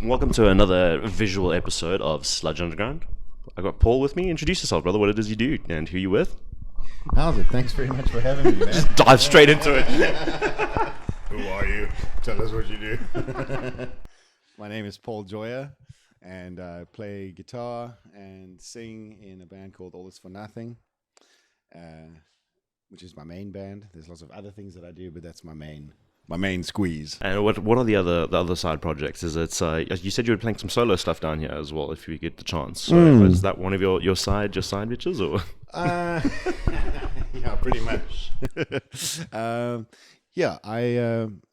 Welcome to another visual episode of Sludge Underground. I've got Paul with me. Introduce yourself, brother, what it is you do and who you with. How's it? Thanks very much for having me, man. Just dive straight into it. Who are you? Tell us what you do. My name is Paul Gioia, and I play guitar and sing in a band called All This For Nothing, which is my main band. There's lots of other things that I do, but that's my main squeeze. And what are the other side projects? Is it you said you were playing some solo stuff down here as well, if you get the chance. So is that one of your side bitches or? Yeah, pretty much.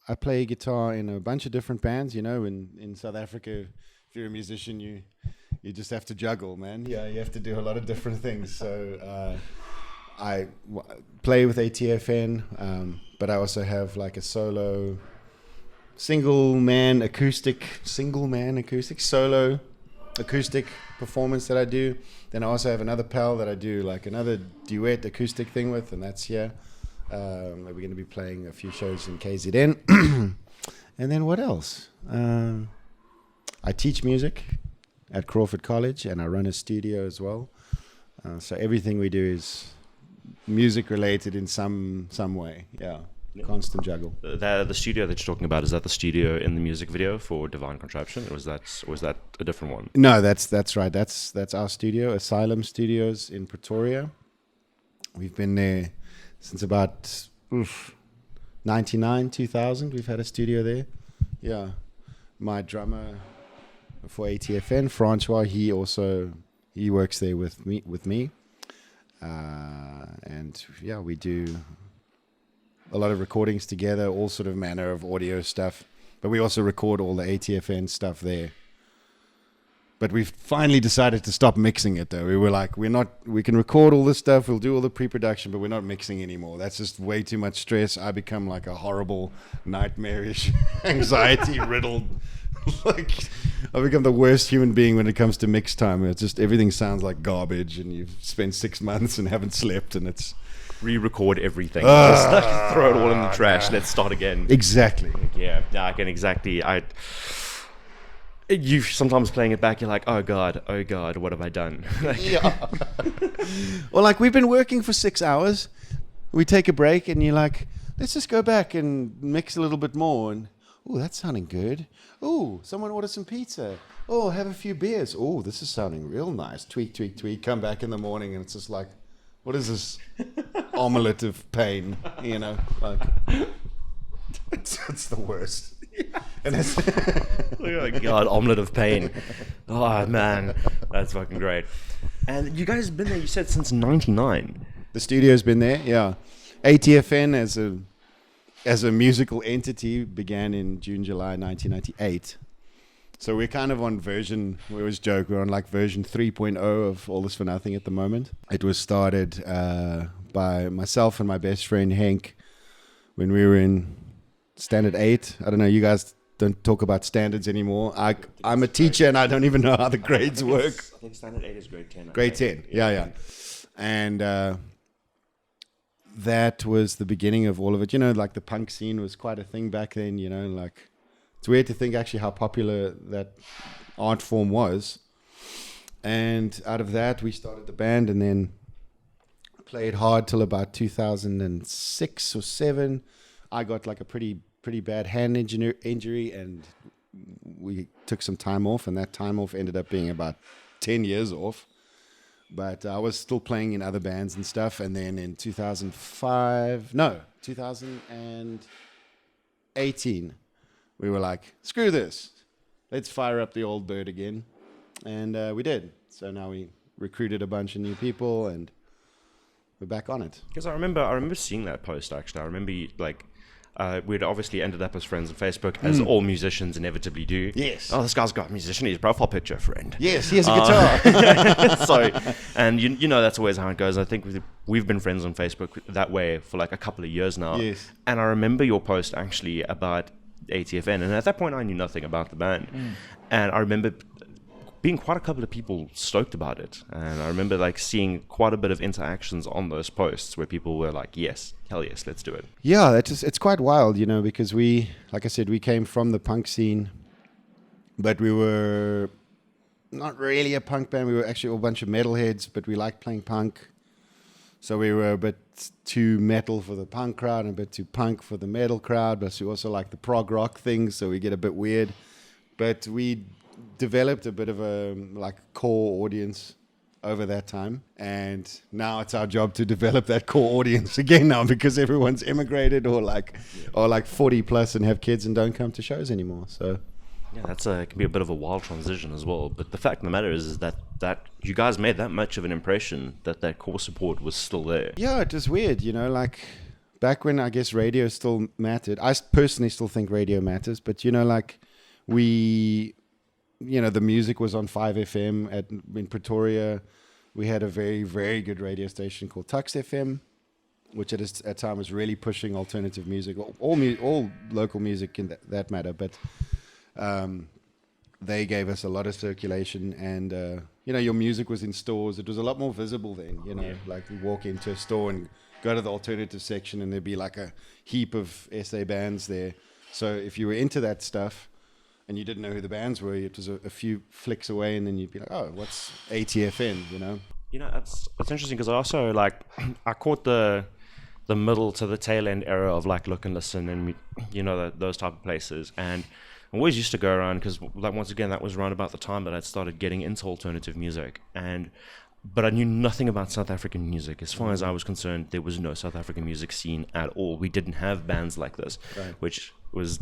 I play guitar in a bunch of different bands. You know, in South Africa, if you're a musician, you just have to juggle, man. Yeah, you have to do a lot of different things. So I play with ATFN, but I also have like a solo, solo acoustic performance that I do. Then I also have another pal that I do like another duet acoustic thing with, and that's here. We're going to be playing a few shows in KZN. And then what else? I teach music at Crawford College, and I run a studio as well. So everything we do is music related in some way. Yeah. Constant juggle. The studio that you're talking about, is that the studio in the music video for Divine Contraption, or was that a different one? No, that's right. That's our studio, Asylum Studios in Pretoria. We've been there since about 99, 2000. We've had a studio there. Yeah. My drummer for ATFN, Francois, he works there with me. And yeah, we do a lot of recordings together, all sort of manner of audio stuff. But we also record all the ATFN stuff there. But we've finally decided to stop mixing it, though. We were like, we can record all this stuff, we'll do all the pre-production, but we're not mixing anymore. That's just way too much stress. I become like a horrible, nightmarish, anxiety-riddled, like, I become the worst human being when it comes to mix time. It's just everything sounds like garbage, and you've spent 6 months and haven't slept, and it's Re-record everything. Just like, throw it all in the trash. Let's start again. Exactly. Yeah, I can exactly. You sometimes playing it back, you're like, oh god, what have I done? Yeah. Well, like, we've been working for 6 hours. We take a break, and you're like, let's just go back and mix a little bit more. And oh, that's sounding good. Oh, someone order some pizza. Oh, have a few beers. Oh, this is sounding real nice. Tweak. Come back in the morning, and it's just like, what is this omelette of pain? You know, like, it's the worst. Yeah. And it's oh god, omelette of pain. Oh man, that's fucking great. And you guys have been there, you said, since '99. The studio's been there, yeah. ATFN as a musical entity began in July 1998. So we're kind of on we always joke, we're on like version 3.0 of All This For Nothing at the moment. It was started by myself and my best friend Henk when we were in Standard 8. I don't know, you guys don't talk about standards anymore. I'm a teacher and I don't even know how the grades work. I think Standard 8 is grade 10. Grade 10, yeah. And that was the beginning of all of it. You know, like the punk scene was quite a thing back then, you know, like it's weird to think actually how popular that art form was. And out of that, we started the band and then played hard till about 2006 or 7. I got like a pretty bad hand injury, and we took some time off, and that time off ended up being about 10 years off. But I was still playing in other bands and stuff. And then in 2018, we were like, screw this. Let's fire up the old bird again. And we did. So now we recruited a bunch of new people, and we're back on it. Because I remember seeing that post, actually. I remember, like, we'd obviously ended up as friends on Facebook, as all musicians inevitably do. Yes. Oh, this guy's got a musician in his profile picture, friend. Yes, he has a guitar. So, and you know that's always how it goes. I think we've been friends on Facebook that way for like a couple of years now. Yes. And I remember your post actually about ATFN, and at that point I knew nothing about the band. And I remember being quite a couple of people stoked about it. And I remember like seeing quite a bit of interactions on those posts where people were like, yes, hell yes, let's do it. Yeah, it's quite wild, you know, because we, like I said, we came from the punk scene but we were not really a punk band. We were actually a bunch of metalheads, but we liked playing punk. So we were a bit too metal for the punk crowd and a bit too punk for the metal crowd. But we also like the prog rock thing, so we get a bit weird. But we developed a bit of a like core audience over that time, and now it's our job to develop that core audience again now, because everyone's immigrated or like 40 plus and have kids and don't come to shows anymore. So yeah, can be a bit of a wild transition as well. But the fact of the matter is that you guys made that much of an impression that core support was still there. Yeah, it was weird, like back when I guess radio still mattered. I personally still think radio matters, but like we, the music was on 5FM in Pretoria. We had a very, very good radio station called Tux FM, which at that time was really pushing alternative music, all local music in that matter. But they gave us a lot of circulation, and your music was in stores. It was a lot more visible then. Like you walk into a store and go to the alternative section, and there'd be like a heap of SA bands there. So if you were into that stuff and you didn't know who the bands were, it was a few flicks away, and then you'd be like, oh, what's ATFN, It's interesting because I also, I caught the middle to the tail end era of, Look and Listen and, those type of places. And I always used to go around because, once again, that was around about the time that I'd started getting into alternative music. But I knew nothing about South African music. As far as I was concerned, there was no South African music scene at all. We didn't have bands like this, right, which was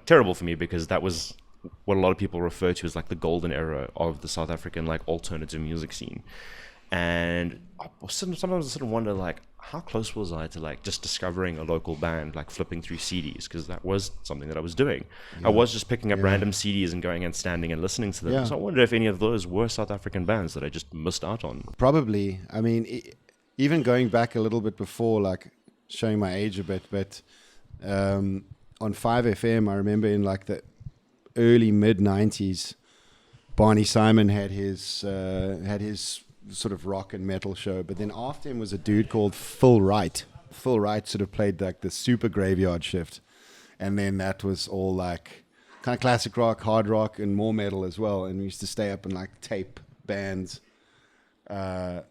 terrible for me, because that was what a lot of people refer to as the golden era of the South African alternative music scene. And sometimes I sort of wonder how close was I to just discovering a local band, flipping through CDs, because that was something that I was doing. I was just picking up random CDs and going and standing and listening to them. So I wonder if any of those were South African bands that I just missed out on. Probably. I mean, even going back a little bit before, showing my age a bit, but on 5FM, I remember in the early mid 90s, Barney Simon had his sort of rock and metal show. But then after him was a dude called Phil Wright. Phil Wright sort of played the super graveyard shift, and then that was all kind of classic rock, hard rock, and more metal as well. And we used to stay up and tape bands. And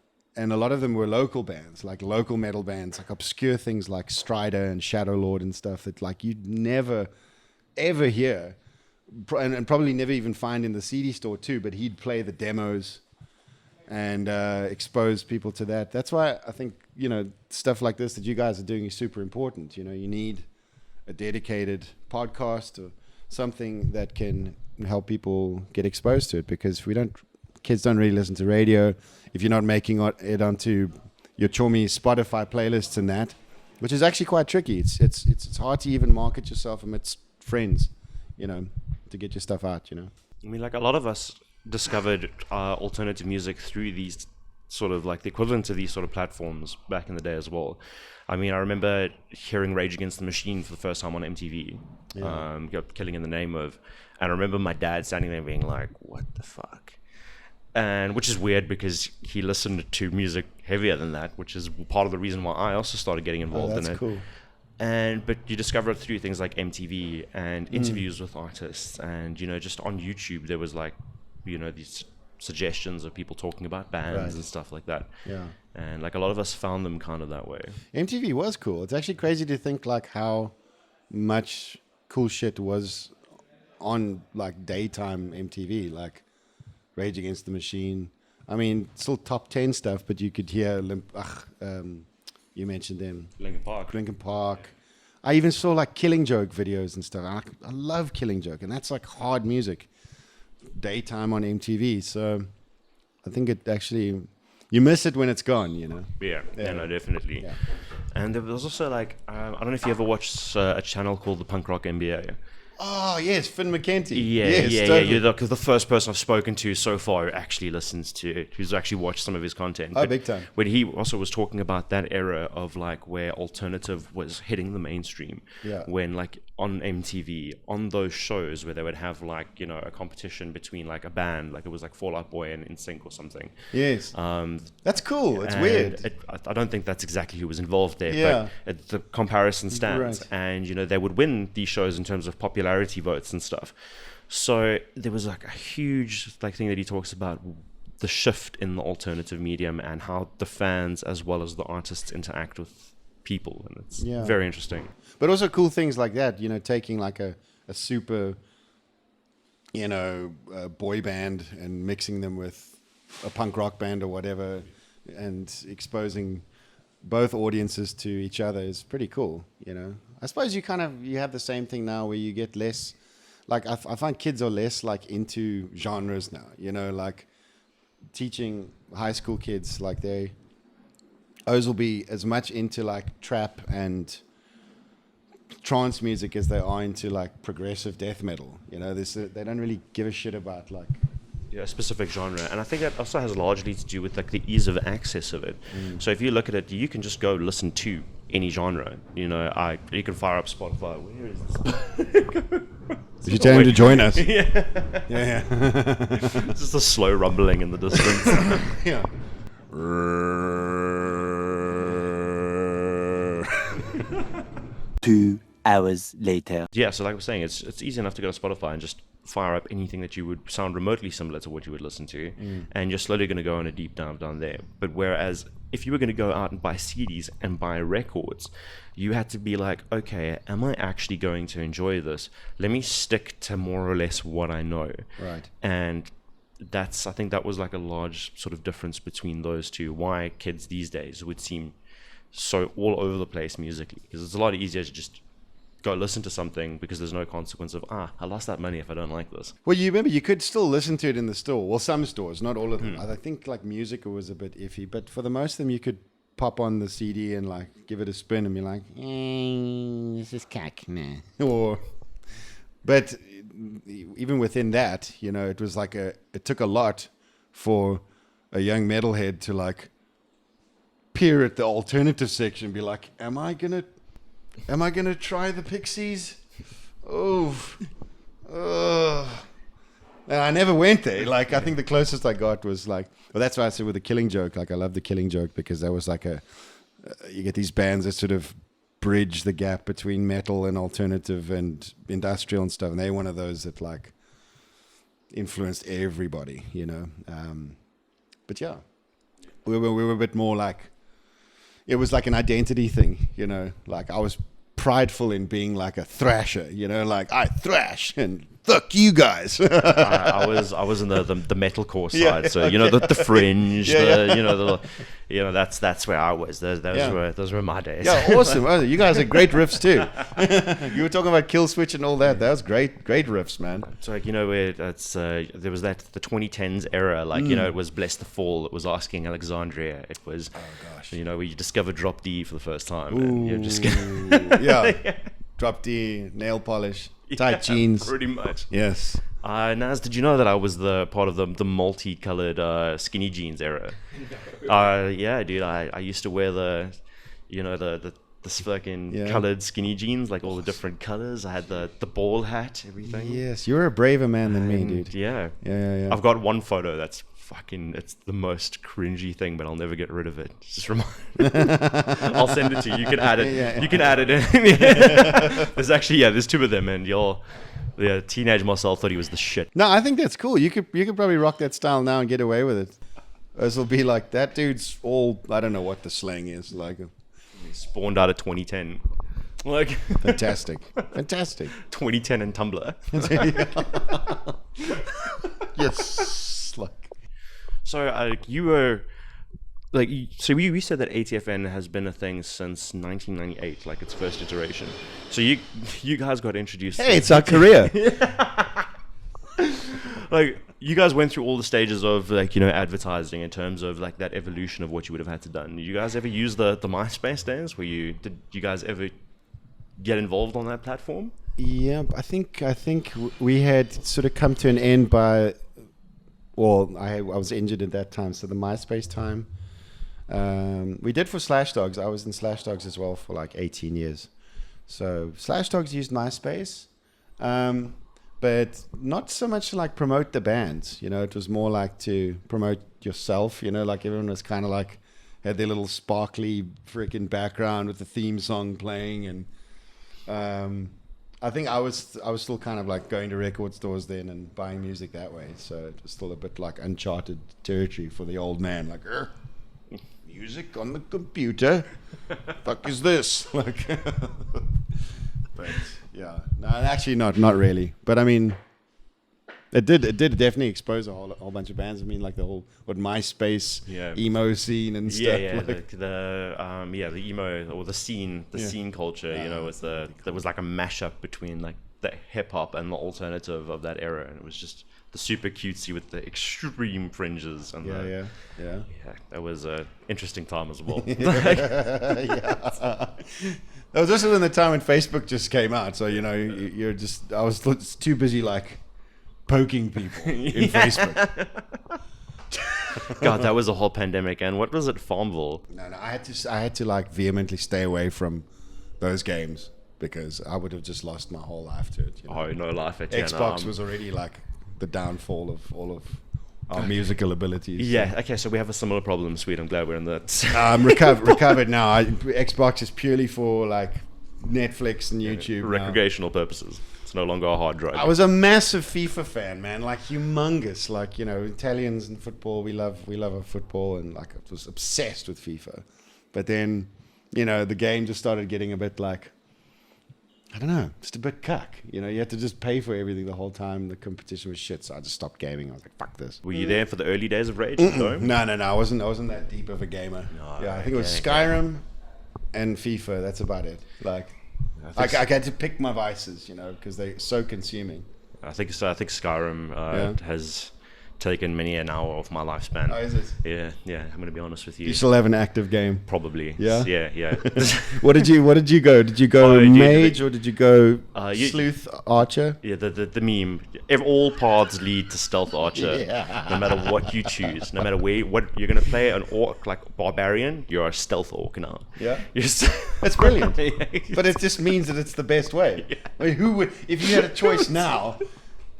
a lot of them were local bands, local metal bands, obscure things like Strider and Shadow Lord and stuff that you'd never, ever hear, and probably never even find in the CD store too. But he'd play the demos and expose people to that. That's why I think, stuff like this that you guys are doing is super important. You need a dedicated podcast or something that can help people get exposed to it, because kids don't really listen to radio. If you're not making it onto your chummy Spotify playlists and that, which is actually quite tricky. It's hard to even market yourself amidst friends, to get your stuff out, I mean, a lot of us discovered alternative music through these sort of the equivalent to these sort of platforms back in the day as well. I mean, I remember hearing Rage Against the Machine for the first time on MTV, Killing in the Name of, and I remember my dad standing there being like, what the fuck? And which is weird, because he listened to music heavier than that, which is part of the reason why I also started getting involved in it. Cool. But you discover it through things like MTV and interviews with artists, and just on YouTube there was these suggestions of people talking about bands and stuff like that. Yeah. And a lot of us found them kind of that way. MTV was cool. It's actually crazy to think how much cool shit was on daytime MTV, Rage Against the Machine. I mean, still top 10 stuff, but you could hear you mentioned them. Linkin Park. I even saw Killing Joke videos and stuff. I love Killing Joke, and that's hard music. Daytime on MTV. So I think it actually, you miss it when it's gone, Yeah, no, definitely. Yeah. And there was also I don't know if you ever watched a channel called the Punk Rock NBA. Oh, yes, Finn McKenty. Yeah. You're the first person I've spoken to so far who actually listens to it, who's actually watched some of his content. Oh, big time. When he also was talking about that era of where alternative was hitting the mainstream. Yeah. When on MTV, on those shows where they would have a competition between a band, it was Fall Out Boy and NSYNC or something. Yes. That's cool. It's weird. I don't think that's exactly who was involved there, but the comparison stands. Right. And they would win these shows in terms of popularity votes and stuff. So there was like a huge like thing that he talks about, the shift in the alternative medium and how the fans as well as the artists interact with people, and it's very interesting. But also cool things like that, you know, taking like a super, you know, boy band and mixing them with a punk rock band or whatever, and exposing both audiences to each other is pretty cool, you know. I suppose you have the same thing now where you get less, like I find kids are less like into genres now, you know, like teaching high school kids, like those will be as much into like trap and trance music as they are into like progressive death metal, you know. They don't really give a shit about like a specific genre, and I think that also has largely to do with like the ease of access of it. So if you look at it, you can just go listen to any genre, you know. You can fire up Spotify. Where is this? If you tell him to join us. yeah. Yeah. Just a slow rumbling in the distance. Yeah. 2 hours later. Yeah, so like I was saying, it's easy enough to go to Spotify and just fire up anything that you would sound remotely similar to what you would listen to, and you're slowly going to go on a deep dive down there. But whereas if you were going to go out and buy CDs and buy records, you had to be like, okay, am I actually going to enjoy this? Let me stick to more or less what I know. Right. And I think that was like a large sort of difference between those two, why kids these days would seem so all over the place musically, because it's a lot easier to just go listen to something because there's no consequence of I lost that money if I don't like this. Well, you remember you could still listen to it in the store. Well, some stores, not all of them. I think like music was a bit iffy, but for the most of them, you could pop on the CD and like give it a spin and be like, this is cack, nah. But even within that, you know, it was like it took a lot for a young metalhead to like peer at the alternative section and be like, am I gonna try the Pixies? And I never went there. Like, I think the closest I got was like, well, that's why I said with the Killing Joke. Like, I love the Killing Joke because that was like you get these bands that sort of bridge the gap between metal and alternative and industrial and stuff. And they're one of those that like influenced everybody, you know. But yeah, we were a bit more like, it was like an identity thing, you know. Like I was prideful in being like a thrasher, you know, like I thrash and fuck you guys. I was in the metalcore side, so you know the Fringe, you know that's where I was. Those were my days. Yeah, awesome. Oh, you guys are great riffs too. You were talking about Kill Switch and all that. That was great riffs, man. So like, you know, where there was the 2010s era, like you know, it was Bless the Fall. It was Asking Alexandria. It was, you know, where you discovered Drop D for the first time. And you're just Drop D, nail polish, tight jeans. Pretty much. Yes. Naz, did you know that I was the part of the multicolored skinny jeans era? Yeah, dude. I used to wear the fucking colored skinny jeans, like all the different colors. I had the ball hat, everything. Yes, you're a braver man than me, dude. Yeah. Yeah. I've got one photo that's it's the most cringy thing, but I'll never get rid of it. Just I'll send it to you. You can add it. You can add it in. There's two of them, and teenage Marcel thought he was the shit. No, I think that's cool. You could probably rock that style now and get away with it. This will be like, that dude's all, I don't know what the slang is. Like, he spawned out of 2010. Like fantastic. 2010 and Tumblr. Yes. So you were like, so we said that ATFN has been a thing since 1998, like its first iteration. So you guys got introduced. Hey, it's our career. Like, you guys went through all the stages of, like, you know, advertising in terms of like that evolution of what you would have had to done. Did you guys ever use the MySpace days? Did you guys ever get involved on that platform? Yeah, I think we had sort of come to an end by. Well, I was injured at that time, so the MySpace time. We did for Slash Dogs. I was in Slash Dogs as well for like 18 years. So Slash Dogs used MySpace, but not so much to like promote the bands. You know, it was more like to promote yourself. You know, like everyone was kind of like had their little sparkly freaking background with the theme song playing, and I think I was still kind of like going to record stores then and buying music that way. So it was still a bit like uncharted territory for the old man. Like, music on the computer? Fuck is this? Like, but yeah, no, actually not really. But I mean, it did definitely expose a whole bunch of bands. I mean, like the whole MySpace emo scene and stuff. Yeah, like. the emo or the scene culture. You know, there was like a mashup between like the hip hop and the alternative of that era, and it was just the super cutesy with the extreme fringes and Yeah. That was an interesting time as well. That was also in the time when Facebook just came out. So you know, I was too busy like poking people in Facebook. God, that was a whole pandemic. And what was it, Farmville? No, I had to like vehemently stay away from those games because I would have just lost my whole life to it. You know? Oh, no life at Xbox was already like the downfall of all of our musical abilities. Yeah, okay, so we have a similar problem, Sweet. I'm glad we're in that. Recovered now. Xbox is purely for like Netflix and YouTube. Recreational purposes. It's no longer a hard drive. I was a massive FIFA fan, man. Like humongous. Like, you know, Italians and football. We love our football, and like I was obsessed with FIFA. But then, you know, the game just started getting a bit like, I don't know, just a bit cuck. You know, you had to just pay for everything the whole time. The competition was shit, so I just stopped gaming. I was like, fuck this. Were you there for the early days of Rage? No, I wasn't that deep of a gamer. No, I think it was Skyrim and FIFA. That's about it. Like, I had to pick my vices, you know, because they're so consuming. I think Skyrim has taken many an hour of my lifespan. Oh, is it? Yeah. I'm going to be honest with you. You still have an active game? Probably. Yeah. Yeah. What did you go? Did you go mage or did you go sleuth archer? Yeah, the meme. All paths lead to stealth archer. No matter what you choose, no matter what you're going to play, an orc like barbarian, you're a stealth orc now. Yeah. That's brilliant. But it just means that it's the best way. Yeah. I mean, who would, if you had a choice now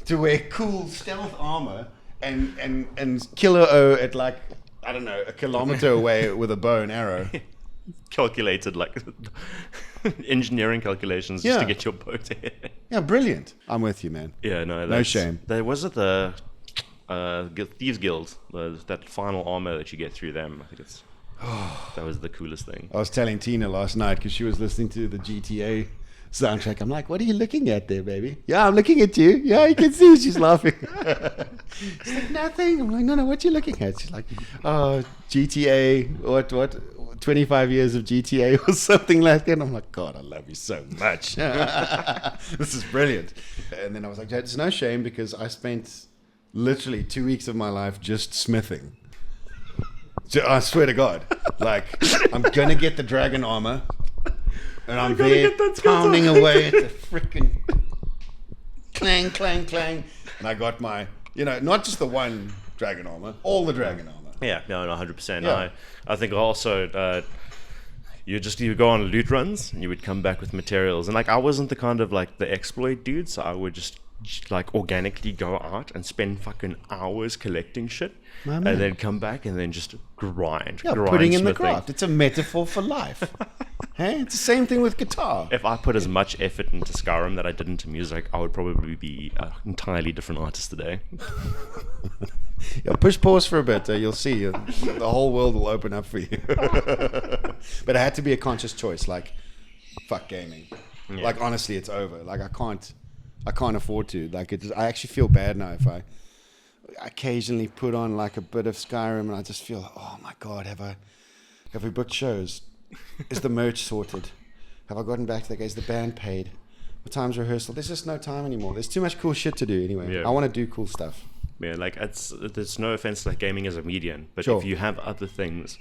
to wear cool stealth armor and killer O at like, I don't know, a kilometer away with a bow and arrow. Calculated, like engineering calculations just to get your bow to hit. Yeah, brilliant. I'm with you, man. Yeah, no shame. There was the Thieves Guild, that final armor that you get through them. I think that was the coolest thing. I was telling Tina last night because she was listening to the GTA soundtrack. I'm like, what are you looking at there, baby? Yeah, I'm looking at you. Yeah, you can see. She's laughing. She's like, nothing. I'm like, no, what are you looking at? She's like, oh, GTA, what, 25 years of GTA or something like that. And I'm like, God, I love you so much. This is brilliant. And then I was like, it's no shame because I spent literally 2 weeks of my life just smithing. I swear to God. Like, I'm going to get the dragon armor. And I'm there pounding away at the freaking clang, clang, clang. And I got my, you know, not just the one dragon armor, all the dragon armor. Yeah, no, 100%. Yeah. I think also you go on loot runs and you would come back with materials. And like, I wasn't the kind of like the exploit dude, so I would just like organically go out and spend fucking hours collecting shit. And then come back and then just grind. Yeah, putting in the craft. It's a metaphor for life. Hey, it's the same thing with guitar. If I put as much effort into Skyrim that I did into music, I would probably be an entirely different artist today. Yeah, push pause for a bit. You'll see. The whole world will open up for you. But it had to be a conscious choice. Like, fuck gaming. Yeah. Like, honestly, it's over. Like, I can't afford to. Like, I actually feel bad now if I occasionally put on like a bit of Skyrim and I just feel, oh my God, have we booked shows? Is the merch sorted? Have I gotten back to that guy? Is the band paid? What time's rehearsal? There's just no time anymore. There's too much cool shit to do anyway. Yeah. I want to do cool stuff. Yeah, like there's no offense to like gaming as a medium, but if you have other things,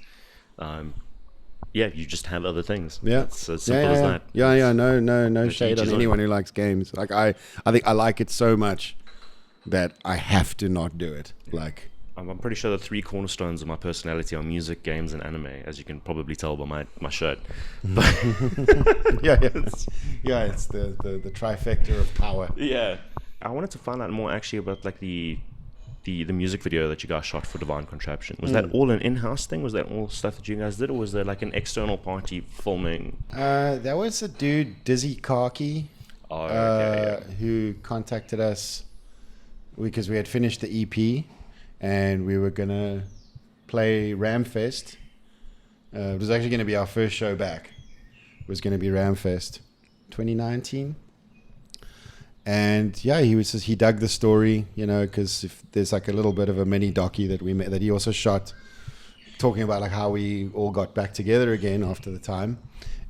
you just have other things. Yeah, it's as simple as that. Yeah. No shade on anyone who likes games. Like I think I like it so much that I have to not do it. Like, I'm pretty sure the three cornerstones of my personality are music, games, and anime, as you can probably tell by my shirt. It's the trifecta of power. Yeah, I wanted to find out more actually about like the music video that you guys shot for Divine Contraption. Was that all an in-house thing? Was that all stuff that you guys did, or was there like an external party filming? There was a dude, Dizzy Karki. Oh, okay, who contacted us because we had finished the EP and we were gonna play Ramfest. It was actually going to be our first show back. It was going to be Ramfest 2019. And yeah, he dug the story, you know, because if there's like a little bit of a mini docu that we made, that he also shot, talking about like how we all got back together again after the time,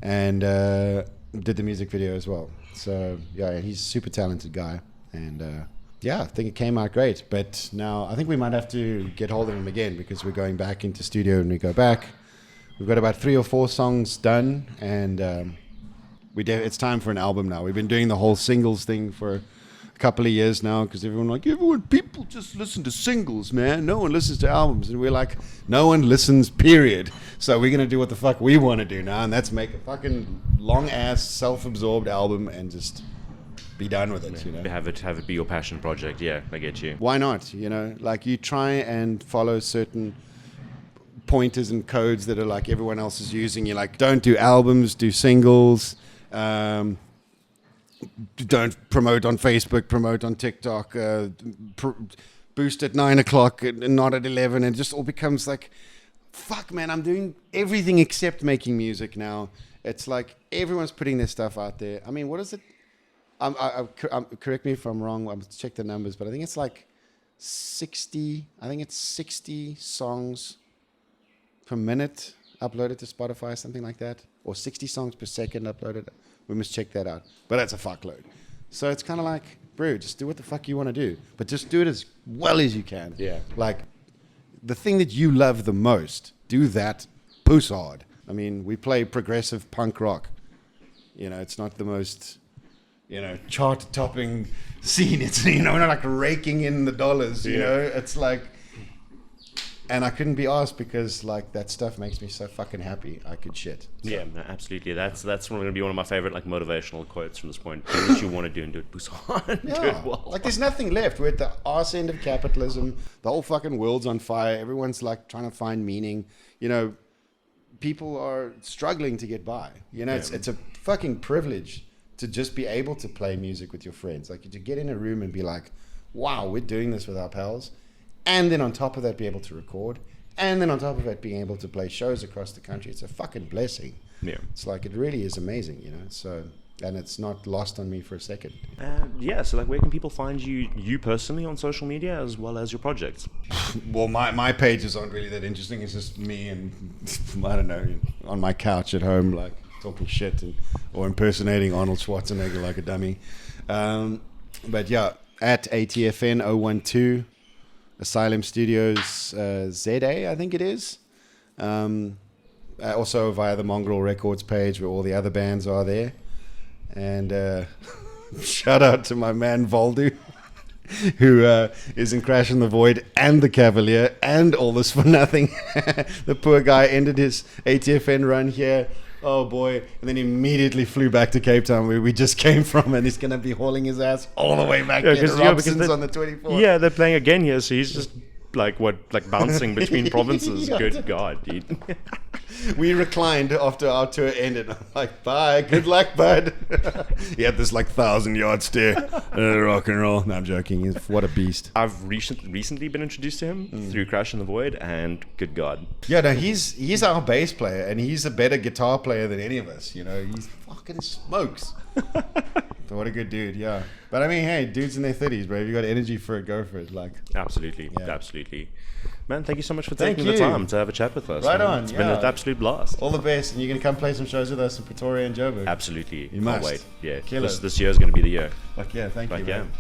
and did the music video as well. So yeah, he's a super talented guy, and yeah, I think it came out great. But now I think we might have to get hold of him again because we're going back into studio and we go back. We've got about 3 or 4 songs done, and it's time for an album now. We've been doing the whole singles thing for a couple of years now because people just listen to singles, man. No one listens to albums. And we're like, no one listens, period. So we're going to do what the fuck we want to do now, and that's make a fucking long-ass, self-absorbed album and just be done with it, you know. Have it be your passion project. Yeah, I get you. Why not? You know, like you try and follow certain pointers and codes that are like everyone else is using. You're like, don't do albums, do singles. Don't promote on Facebook, promote on TikTok, boost at 9 o'clock and not at 11. And it just all becomes like, fuck, man, I'm doing everything except making music now. It's like everyone's putting their stuff out there. I mean, what is it? Correct me if I'm wrong. I'll check the numbers, but I think it's like 60 songs per minute uploaded to Spotify, something like that, or 60 songs per second uploaded. We must check that out. But that's a fuckload. So it's kind of like, bro, just do what the fuck you want to do, but just do it as well as you can. Yeah. Like the thing that you love the most, do that puss hard. I mean, we play progressive punk rock. You know, it's not the most, you know, chart-topping scene. It's, you know, we're not like raking in the dollars, you know. It's like, and I couldn't be asked because like that stuff makes me so fucking happy. I could shit. So. Yeah, no, absolutely. That's going to be one of my favorite like motivational quotes from this point. Do what you want to do and do it Busan. Yeah. Do it well. Like there's nothing left. We're at the arse end of capitalism. The whole fucking world's on fire. Everyone's like trying to find meaning. You know, people are struggling to get by. You know, it's a fucking privilege to just be able to play music with your friends. Like to get in a room and be like, wow, we're doing this with our pals. And then on top of that, be able to record. And then on top of it, being able to play shows across the country. It's a fucking blessing. Yeah. It's like, it really is amazing, you know. So, and it's not lost on me for a second. Yeah, so like where can people find you personally on social media as well as your projects? Well, my pages aren't really that interesting. It's just me and, I don't know, on my couch at home, like talking shit or impersonating Arnold Schwarzenegger like a dummy. But yeah, at ATFN 012. Asylum Studios ZA, I think it is. Also via the Mongrel Records page where all the other bands are there. And shout out to my man Voldu, who is in Crash in the Void and the Cavalier and All This For Nothing. The poor guy ended his ATFN run here. Oh boy. And then immediately flew back to Cape Town where we just came from, and he's going to be hauling his ass all the way back here to Robson's on the 24th. Yeah, they're playing again here, so he's just like bouncing between provinces. Yeah. Good God, dude. We reclined after our tour ended. I'm like, bye, good luck, bud. He had this like 1,000-yard stare. Rock and roll. No, I'm joking. What a beast. I've recently been introduced to him through Crash in the Void, and good God. Yeah, no, he's our bass player, and he's a better guitar player than any of us. You know, he's fucking smokes. So what a good dude, yeah. But I mean, hey, dudes in their 30s, bro. If you got energy for it, go for it. Like, absolutely, yeah. Absolutely. Man, thank you so much for taking the time to have a chat with us. Right man. on, It's been an absolute blast. All the best, and you're going to come play some shows with us in Pretoria and Joburg. Absolutely. You Can't must. wait. Yeah, Kill it. this year is going to be the year. Like, yeah, thank you. Yeah. Man.